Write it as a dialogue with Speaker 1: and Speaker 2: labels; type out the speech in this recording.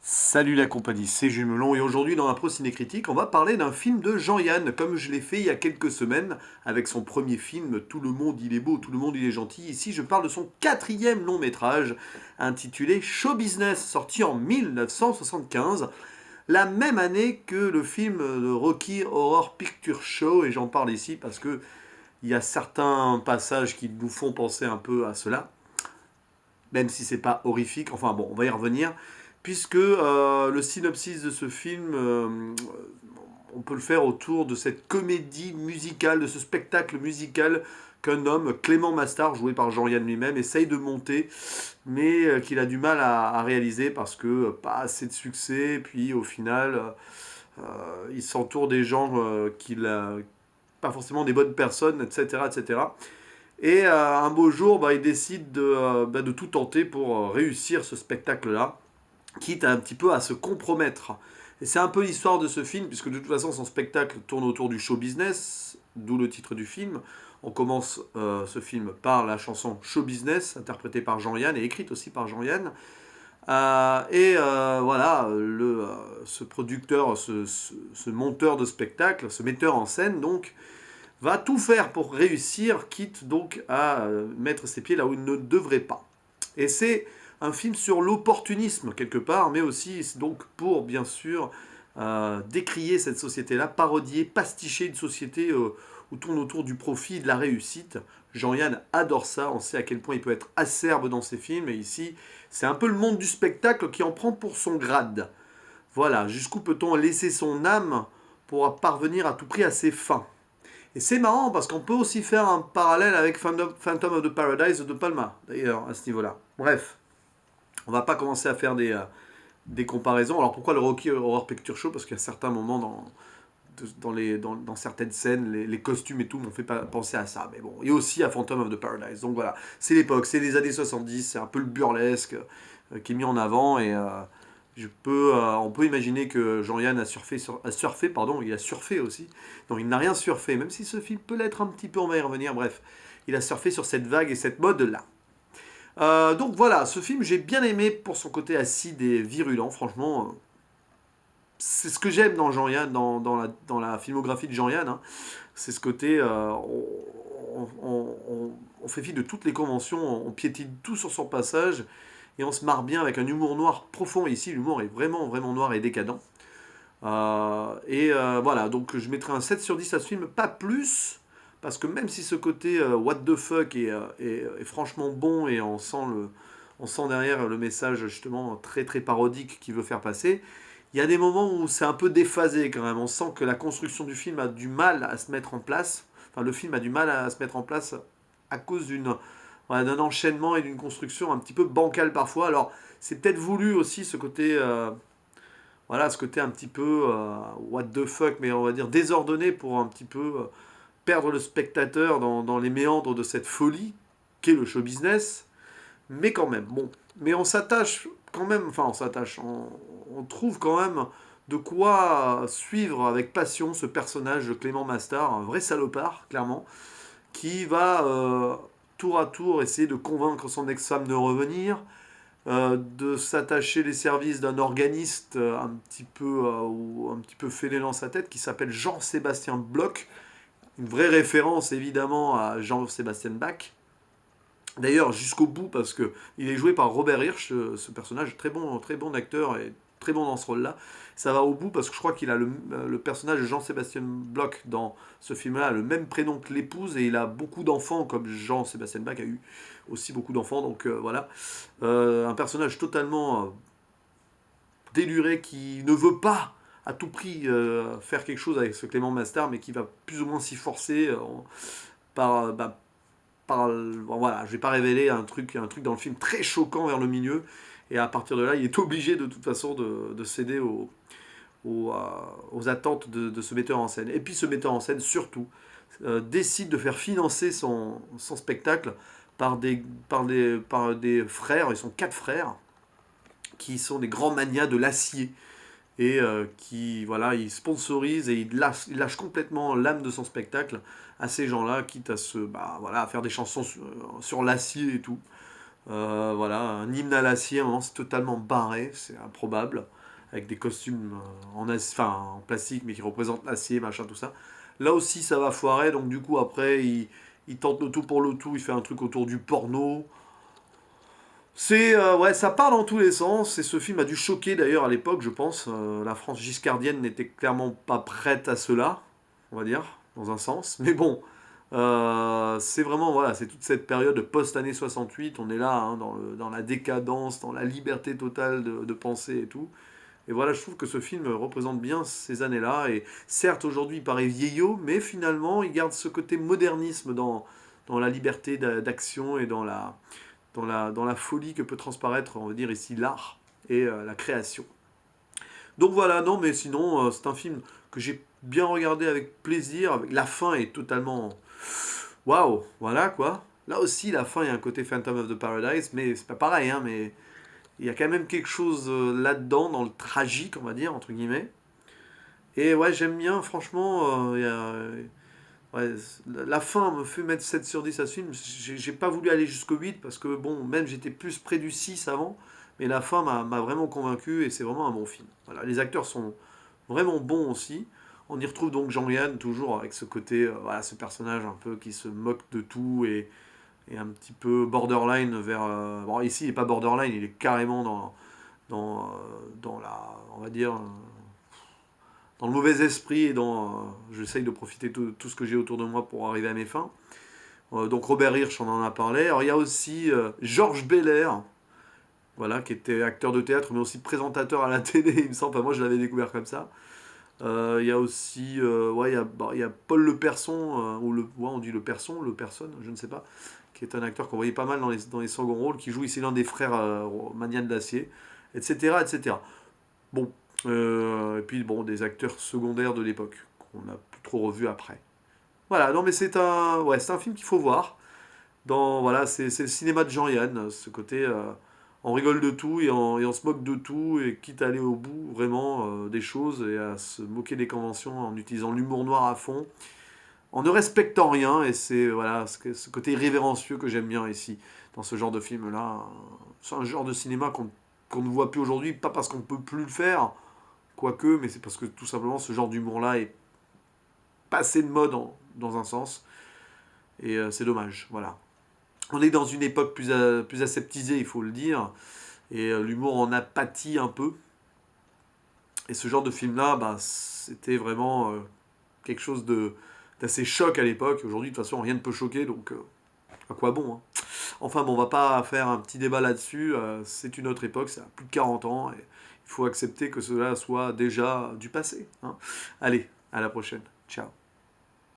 Speaker 1: Salut la compagnie, c'est Jumelon et aujourd'hui dans l'impro ciné-critique, on va parler d'un film de Jean-Yann, comme je l'ai fait il y a quelques semaines avec son premier film Tout le monde il est beau, tout le monde il est gentil. Ici je parle de son quatrième long métrage intitulé Show Business, sorti en 1975, la même année que le film de Rocky Horror Picture Show, et j'en parle ici parce que il y a certains passages qui nous font penser un peu à cela, même si c'est pas horrifique, enfin bon, on va y revenir, puisque le synopsis de ce film, on peut le faire autour de cette comédie musicale, de ce spectacle musical qu'un homme, Clément Mastard, joué par Jean-Yann lui-même, essaye de monter, mais qu'il a du mal à réaliser parce que pas assez de succès, puis au final, il s'entoure des gens qu'il a, pas forcément des bonnes personnes, etc., etc. Et un beau jour, il décide de tout tenter pour réussir ce spectacle-là, quitte un petit peu à se compromettre. Et c'est un peu l'histoire de ce film, puisque de toute façon, son spectacle tourne autour du show business, d'où le titre du film. On commence ce film par la chanson Show Business, interprétée par Jean-Yann et écrite aussi par Jean-Yann. Voilà, ce producteur, ce monteur de spectacle, ce metteur en scène, donc, va tout faire pour réussir, quitte donc à mettre ses pieds là où il ne devrait pas. Et c'est un film sur l'opportunisme quelque part, mais aussi donc pour bien sûr décrier cette société-là, parodier, pasticher une société où tourne autour du profit et de la réussite. Jean-Yann adore ça, on sait à quel point il peut être acerbe dans ses films, et ici c'est un peu le monde du spectacle qui en prend pour son grade. Voilà, jusqu'où peut-on laisser son âme pour parvenir à tout prix à ses fins. Et c'est marrant parce qu'on peut aussi faire un parallèle avec Phantom of the Paradise de Palma, d'ailleurs, à ce niveau-là. Bref, on va pas commencer à faire des comparaisons. Alors pourquoi le Rocky Horror Picture Show? Parce qu'il y a certains moments dans certaines scènes, les costumes et tout m'ont fait penser à ça. Mais bon, et aussi à Phantom of the Paradise. Donc voilà, c'est l'époque, c'est les années 70, c'est un peu le burlesque qui est mis en avant et on peut imaginer que Jean-Yann il a surfé aussi. Donc il n'a rien surfé, même si ce film peut l'être un petit peu, on va y revenir, bref. Il a surfé sur cette vague et cette mode-là. Donc voilà, ce film j'ai bien aimé pour son côté acide et virulent, franchement. C'est ce que j'aime dans Jean-Yann, dans la filmographie de Jean-Yann, hein. C'est ce côté, on fait fi de toutes les conventions, on piétine tout sur son passage, et on se marre bien avec un humour noir profond. Et ici, l'humour est vraiment, vraiment noir et décadent. Voilà, donc je mettrai un 7 sur 10 à ce film, pas plus, parce que même si ce côté what the fuck est franchement bon, et on sent derrière le message justement très très parodique qu'il veut faire passer, il y a des moments où c'est un peu déphasé quand même. On sent que la construction du film a du mal à se mettre en place. Enfin, le film a du mal à se mettre en place à cause voilà, d'un enchaînement et d'une construction un petit peu bancale parfois. Alors, c'est peut-être voulu aussi ce côté, voilà, ce côté un petit peu what the fuck, mais on va dire désordonné pour un petit peu perdre le spectateur dans les méandres de cette folie qu'est le show business. Mais quand même, bon. Mais on s'attache quand même, enfin on trouve quand même de quoi suivre avec passion ce personnage de Clément Mastard, un vrai salopard, clairement, qui va tour à tour essayer de convaincre son ex-femme de revenir, de s'attacher les services d'un organiste un petit peu fêlé dans sa tête, qui s'appelle Jean-Sébastien Bloch, une vraie référence évidemment à Jean-Sébastien Bach. D'ailleurs, jusqu'au bout, parce que il est joué par Robert Hirsch, ce personnage, très bon acteur et très bon dans ce rôle-là. Ça va au bout parce que je crois qu'il a le personnage de Jean-Sébastien Bloch dans ce film-là, a le même prénom que l'épouse, et il a beaucoup d'enfants, comme Jean-Sébastien Bach a eu aussi beaucoup d'enfants, donc voilà. Un personnage totalement déluré qui ne veut pas à tout prix faire quelque chose avec ce Clément Mastard, mais qui va plus ou moins s'y forcer par, bon, voilà, je vais pas révéler un truc dans le film très choquant vers le milieu, et à partir de là, il est obligé de toute façon de céder aux attentes de ce metteur en scène. Et puis ce metteur en scène, surtout, décide de faire financer son spectacle par des frères, ils sont quatre frères, qui sont des grands manias de l'acier, et qui voilà, il sponsorise et il lâche complètement l'âme de son spectacle à ces gens-là, quitte à voilà, à faire des chansons sur l'acier et tout. Voilà, un hymne à l'acier, à un moment, c'est totalement barré, c'est improbable, avec des costumes enfin, en plastique, mais qui représentent l'acier, machin, tout ça. Là aussi, ça va foirer, donc du coup, après, il tente le tout pour le tout, il fait un truc autour du porno. Ouais, ça part dans tous les sens, et ce film a dû choquer d'ailleurs à l'époque, je pense. La France giscardienne n'était clairement pas prête à cela, on va dire, dans un sens. Mais bon, c'est vraiment, voilà, c'est toute cette période post-année 68, on est là, hein, dans la décadence, dans la liberté totale de penser et tout. Et voilà, je trouve que ce film représente bien ces années-là, et certes, aujourd'hui, il paraît vieillot, mais finalement, il garde ce côté modernisme dans la liberté d'action et dans la folie que peut transparaître, on va dire ici, l'art et la création. Donc voilà, non, mais sinon, c'est un film que j'ai bien regardé avec plaisir. La fin est totalement. Waouh, voilà quoi. Là aussi, la fin, il y a un côté Phantom of the Paradise, mais c'est pas pareil, hein, mais il y a quand même quelque chose là-dedans, dans le tragique, on va dire, entre guillemets. Et ouais, j'aime bien, franchement, ouais, la fin me fait mettre 7 sur 10 à ce film. J'ai pas voulu aller jusqu'au 8 parce que, bon, même j'étais plus près du 6 avant, mais la fin m'a vraiment convaincu et c'est vraiment un bon film. Voilà, les acteurs sont vraiment bons aussi. On y retrouve donc Jean-Yann, toujours avec ce côté, voilà, ce personnage un peu qui se moque de tout et un petit peu borderline vers. Bon, ici, il n'est pas borderline, il est carrément dans la. On va dire. Dans le mauvais esprit et j'essaye de profiter de tout ce que j'ai autour de moi pour arriver à mes fins. Donc Robert Hirsch, on en a parlé. Alors il y a aussi Georges Belair, voilà, qui était acteur de théâtre mais aussi présentateur à la télé, il me semble. Enfin, moi je l'avais découvert comme ça. Il y a aussi, ouais, il y a Paul Le Person, ouais, on dit Le Person, Le Person, je ne sais pas, qui est un acteur qu'on voyait pas mal dans les seconds rôles, qui joue ici l'un des frères Maniane d'Acier, etc., etc. Bon, et puis bon, des acteurs secondaires de l'époque, qu'on n'a plus trop revus après. Voilà, non mais c'est un film qu'il faut voir. Voilà, c'est le cinéma de Jean-Yann, ce côté, on rigole de tout et on se moque de tout, et quitte à aller au bout vraiment des choses et à se moquer des conventions en utilisant l'humour noir à fond, en ne respectant rien, et c'est voilà, ce côté irrévérencieux que j'aime bien ici, dans ce genre de film-là. C'est un genre de cinéma qu'on ne voit plus aujourd'hui, pas parce qu'on ne peut plus le faire, quoique, mais c'est parce que tout simplement ce genre d'humour-là est passé de mode dans un sens, et c'est dommage, voilà. On est dans une époque plus aseptisée, il faut le dire, et l'humour en a pâti un peu. Et ce genre de film-là, bah, c'était vraiment quelque chose d'assez choc à l'époque. Aujourd'hui, de toute façon, rien ne peut choquer, donc à quoi bon, hein. Enfin bon, on va pas faire un petit débat là-dessus. C'est une autre époque, ça a plus de 40 ans, et il faut accepter que cela soit déjà du passé, hein. Allez, à la prochaine. Ciao.